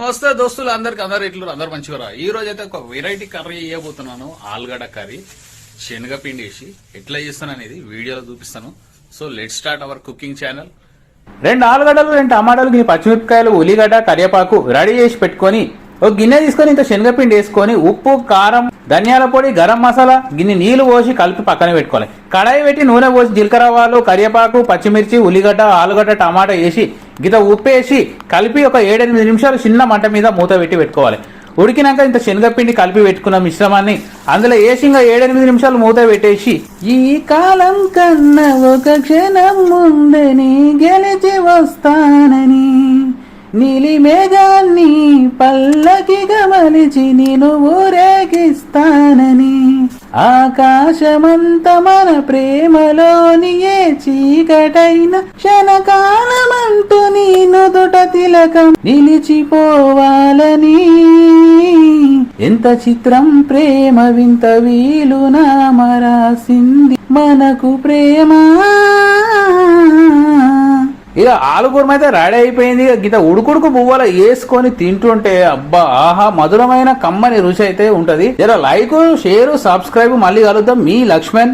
వస్తే దోస్తులు అందరు ఇట్లు అందరు మంచిగా. ఈ రోజు అయితే ఒక వెరైటీ కర్రీ చేయబోతున్నాను. ఆలుగడ్డ కర్రీ శనగపిండి వేసి ఎట్లా చేస్తాను అనేది వీడియోలో చూపిస్తాను. So let start our cooking channel. 2 ఆలుగడ్డలు 2 టమాటాలు పచ్చిమిరపకాయలు ఉల్లిగడ్డ కరివేపాకు రెడీ చేసి పెట్టుకొని ఒక గిన్నె తీసుకొని ఇంత శనగపిండి వేసుకొని ఉప్పు కారం ధనియాల పొడి గరం మసాలా గిన్నె నీళ్లు పోసి కలిపి పక్కన పెట్టుకోవాలి. కడాయి పెట్టి నూనె పోసి జీలకర్ర ఆవాలు కరివేపాకు పచ్చిమిర్చి ఉల్లిగడ్డ ఆలుగడ్డ టమాటా వేసి గిత ఉప్పు వేసి కలిపి ఒక 7-8 నిమిషాలు చిన్న మంట మీద మూత పెట్టుకోవాలి. ఉడికినాక ఇంత శనగపిండి కలిపి పెట్టుకున్న మిశ్రమాన్ని అందులో వేసి ఇంకా 7-8 నిమిషాలు మూత పెట్టేసి ఈ కాలం కన్నా ఒక క్షణం ముందని గెలిచి వస్తానని నీలి మేఘాన్ని పల్లకిగా మలిచి నేను ఊరేగిస్తానని ఆకాశమంత మన ప్రేమలోని ఏ చీకటైన క్షణకాలమంటూ నీ నుదుట తిలకం నిలిచిపోవాలని ఎంత చిత్రం ప్రేమ వింత వీలునా మరాసింది మనకు ప్రేమ. ఇక ఆలుగూరం అయితే రెడీ అయిపోయింది. గిత ఉడుకుడుకు పువ్వుల వేసుకొని తింటుంటే అబ్బా ఆహా మధురమైన కమ్మని రుచి అయితే ఉంటది. జర లైక్ షేర్ సబ్స్క్రైబ్. మళ్ళీ కలుద్దాం. మీ లక్ష్మణ్.